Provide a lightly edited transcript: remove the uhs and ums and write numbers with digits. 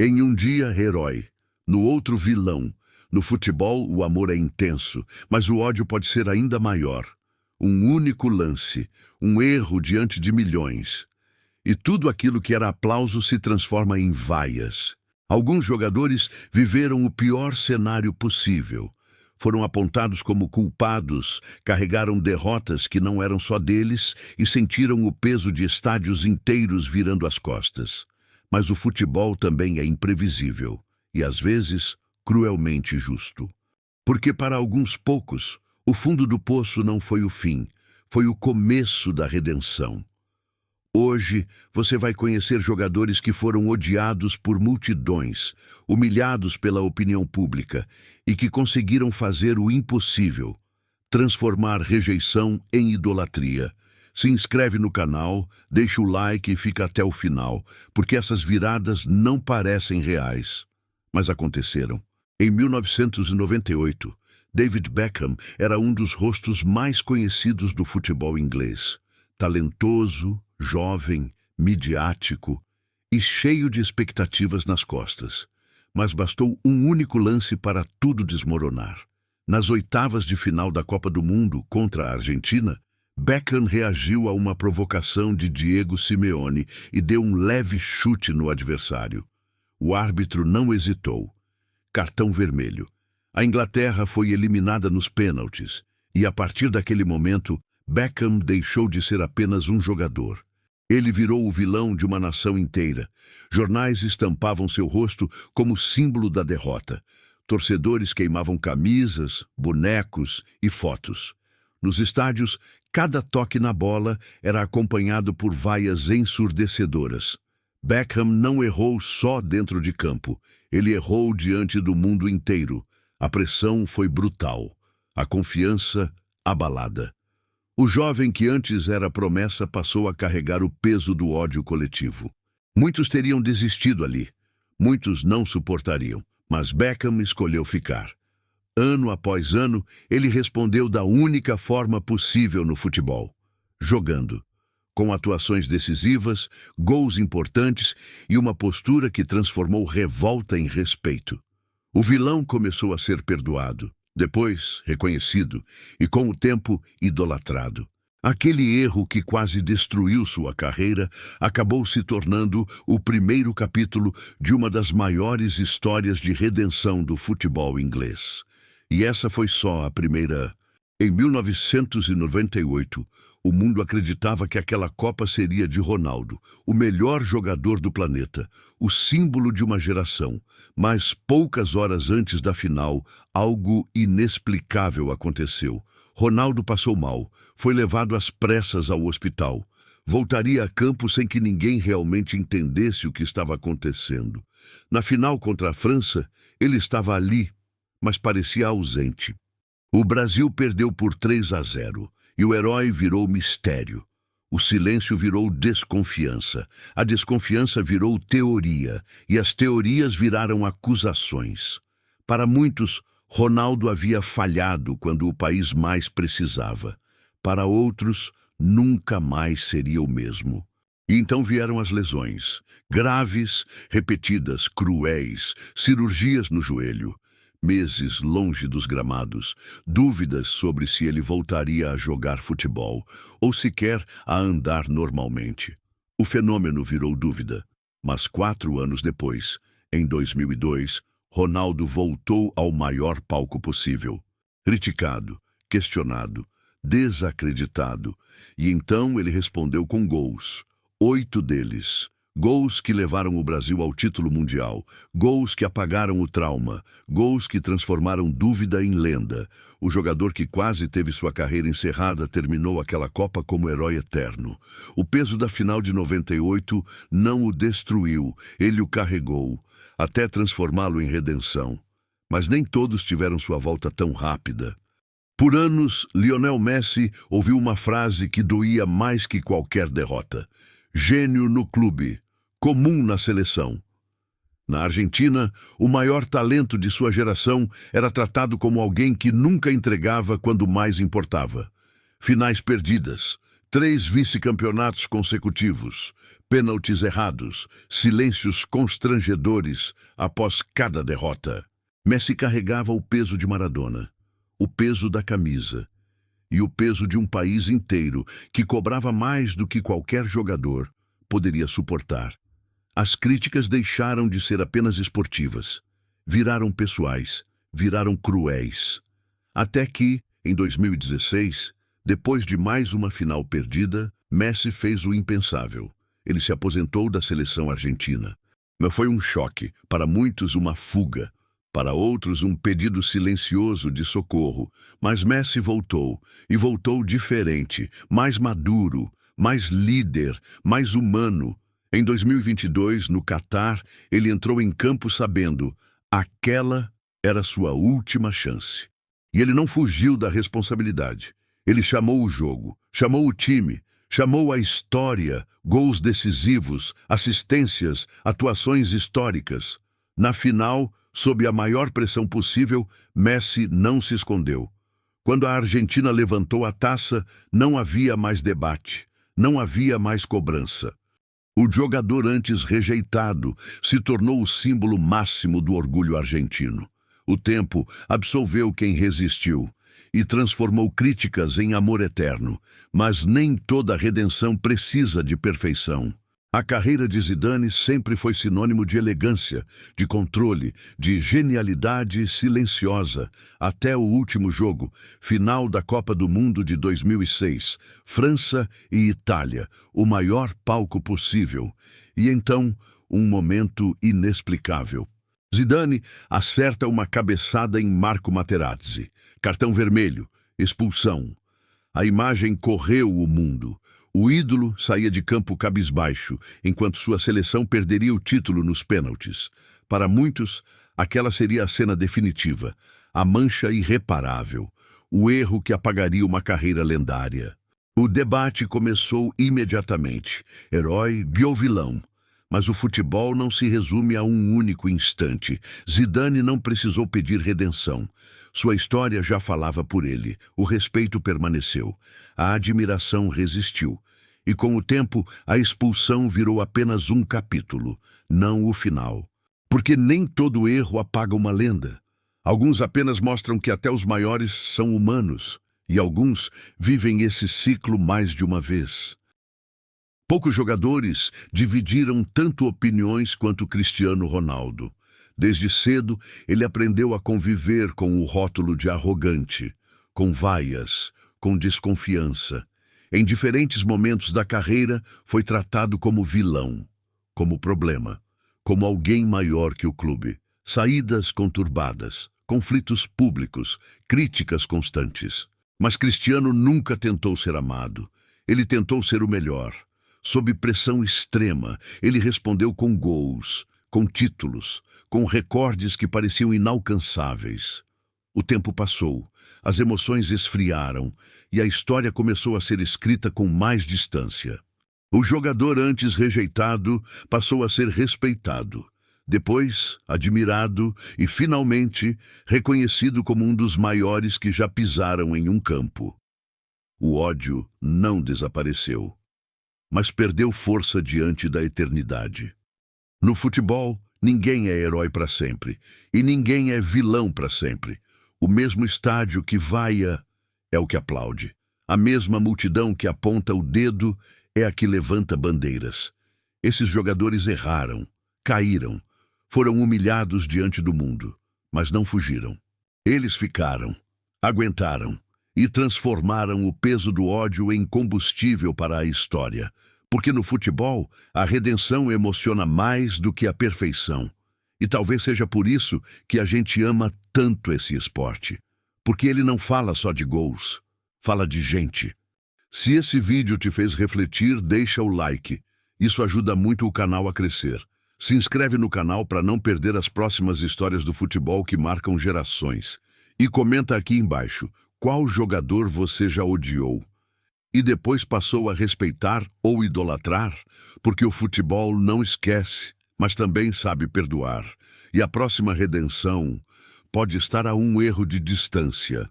Em um dia, herói. No outro, vilão. No futebol, o amor é intenso, mas o ódio pode ser ainda maior. Um único lance, um erro diante de milhões. E tudo aquilo que era aplauso se transforma em vaias. Alguns jogadores viveram o pior cenário possível. Foram apontados como culpados, carregaram derrotas que não eram só deles e sentiram o peso de estádios inteiros virando as costas. Mas o futebol também é imprevisível e, às vezes, cruelmente justo. Porque para alguns poucos, o fundo do poço não foi o fim, foi o começo da redenção. Hoje, você vai conhecer jogadores que foram odiados por multidões, humilhados pela opinião pública e que conseguiram fazer o impossível, transformar rejeição em idolatria. Se inscreve no canal, deixa o like e fica até o final, porque essas viradas não parecem reais, mas aconteceram. Em 1998, David Beckham era um dos rostos mais conhecidos do futebol inglês. Talentoso, jovem, midiático e cheio de expectativas nas costas. Mas bastou um único lance para tudo desmoronar. Nas oitavas de final da Copa do Mundo contra a Argentina, Beckham reagiu a uma provocação de Diego Simeone e deu um leve chute no adversário. O árbitro não hesitou. Cartão vermelho. A Inglaterra foi eliminada nos pênaltis e, a partir daquele momento, Beckham deixou de ser apenas um jogador. Ele virou o vilão de uma nação inteira. Jornais estampavam seu rosto como símbolo da derrota. Torcedores queimavam camisas, bonecos e fotos. Nos estádios, cada toque na bola era acompanhado por vaias ensurdecedoras. Beckham não errou só dentro de campo. Ele errou diante do mundo inteiro. A pressão foi brutal. A confiança abalada. O jovem que antes era promessa passou a carregar o peso do ódio coletivo. Muitos teriam desistido ali. Muitos não suportariam. Mas Beckham escolheu ficar. Ano após ano, ele respondeu da única forma possível no futebol: jogando. Com atuações decisivas, gols importantes e uma postura que transformou revolta em respeito. O vilão começou a ser perdoado, depois reconhecido e, com o tempo, idolatrado. Aquele erro que quase destruiu sua carreira acabou se tornando o primeiro capítulo de uma das maiores histórias de redenção do futebol inglês. E essa foi só a primeira. Em 1998, o mundo acreditava que aquela Copa seria de Ronaldo, o melhor jogador do planeta, o símbolo de uma geração. Mas poucas horas antes da final, algo inexplicável aconteceu. Ronaldo passou mal, foi levado às pressas ao hospital. Voltaria a campo sem que ninguém realmente entendesse o que estava acontecendo. Na final contra a França, ele estava ali, mas parecia ausente. O Brasil perdeu por 3-0 e o herói virou mistério. O silêncio virou desconfiança. A desconfiança virou teoria e as teorias viraram acusações. Para muitos, Ronaldo havia falhado quando o país mais precisava. Para outros, nunca mais seria o mesmo. E então vieram as lesões, graves, repetidas, cruéis, cirurgias no joelho, meses longe dos gramados, dúvidas sobre se ele voltaria a jogar futebol ou sequer a andar normalmente. O fenômeno virou dúvida, mas 4 anos depois, em 2002, Ronaldo voltou ao maior palco possível. Criticado, questionado, desacreditado. E então ele respondeu com gols. 8 deles. Gols que levaram o Brasil ao título mundial. Gols que apagaram o trauma. Gols que transformaram dúvida em lenda. O jogador que quase teve sua carreira encerrada terminou aquela Copa como herói eterno. O peso da final de 98 não o destruiu, ele o carregou, até transformá-lo em redenção. Mas nem todos tiveram sua volta tão rápida. Por anos, Lionel Messi ouviu uma frase que doía mais que qualquer derrota. Gênio no clube, comum na seleção. Na Argentina, o maior talento de sua geração era tratado como alguém que nunca entregava quando mais importava. Finais perdidas, 3 vice-campeonatos consecutivos, pênaltis errados, silêncios constrangedores após cada derrota. Messi carregava o peso de Maradona, o peso da camisa e o peso de um país inteiro que cobrava mais do que qualquer jogador poderia suportar. As críticas deixaram de ser apenas esportivas, viraram pessoais, viraram cruéis. Até que, em 2016, depois de mais uma final perdida, Messi fez o impensável. Ele se aposentou da seleção argentina. Mas foi um choque, para muitos uma fuga, para outros um pedido silencioso de socorro. Mas Messi voltou, e voltou diferente, mais maduro, mais líder, mais humano. Em 2022, no Catar, ele entrou em campo sabendo aquela era sua última chance. E ele não fugiu da responsabilidade. Ele chamou o jogo, chamou o time, chamou a história, gols decisivos, assistências, atuações históricas. Na final, sob a maior pressão possível, Messi não se escondeu. Quando a Argentina levantou a taça, não havia mais debate, não havia mais cobrança. O jogador antes rejeitado se tornou o símbolo máximo do orgulho argentino. O tempo absolveu quem resistiu e transformou críticas em amor eterno, mas nem toda redenção precisa de perfeição. A carreira de Zidane sempre foi sinônimo de elegância, de controle, de genialidade silenciosa, até o último jogo, final da Copa do Mundo de 2006, França e Itália, o maior palco possível. E então, um momento inexplicável. Zidane acerta uma cabeçada em Marco Materazzi. Cartão vermelho, expulsão. A imagem correu o mundo. O ídolo saía de campo cabisbaixo, enquanto sua seleção perderia o título nos pênaltis. Para muitos, aquela seria a cena definitiva, a mancha irreparável, o erro que apagaria uma carreira lendária. O debate começou imediatamente, herói ou vilão. Mas o futebol não se resume a um único instante. Zidane não precisou pedir redenção. Sua história já falava por ele. O respeito permaneceu. A admiração resistiu. E com o tempo, a expulsão virou apenas um capítulo, não o final. Porque nem todo erro apaga uma lenda. Alguns apenas mostram que até os maiores são humanos. E alguns vivem esse ciclo mais de uma vez. Poucos jogadores dividiram tanto opiniões quanto Cristiano Ronaldo. Desde cedo, ele aprendeu a conviver com o rótulo de arrogante, com vaias, com desconfiança. Em diferentes momentos da carreira, foi tratado como vilão, como problema, como alguém maior que o clube. Saídas conturbadas, conflitos públicos, críticas constantes. Mas Cristiano nunca tentou ser amado. Ele tentou ser o melhor. Sob pressão extrema, ele respondeu com gols, com títulos, com recordes que pareciam inalcançáveis. O tempo passou, as emoções esfriaram e a história começou a ser escrita com mais distância. O jogador antes rejeitado passou a ser respeitado, depois admirado e, finalmente, reconhecido como um dos maiores que já pisaram em um campo. O ódio não desapareceu, mas perdeu força diante da eternidade. No futebol, ninguém é herói para sempre, e ninguém é vilão para sempre. O mesmo estádio que vaia é o que aplaude. A mesma multidão que aponta o dedo é a que levanta bandeiras. Esses jogadores erraram, caíram, foram humilhados diante do mundo, mas não fugiram. Eles ficaram, aguentaram e transformaram o peso do ódio em combustível para a história. Porque no futebol, a redenção emociona mais do que a perfeição. E talvez seja por isso que a gente ama tanto esse esporte. Porque ele não fala só de gols, fala de gente. Se esse vídeo te fez refletir, deixa o like. Isso ajuda muito o canal a crescer. Se inscreve no canal para não perder as próximas histórias do futebol que marcam gerações. E comenta aqui embaixo qual jogador você já odiou e depois passou a respeitar ou idolatrar, porque o futebol não esquece, mas também sabe perdoar. E a próxima redenção pode estar a um erro de distância,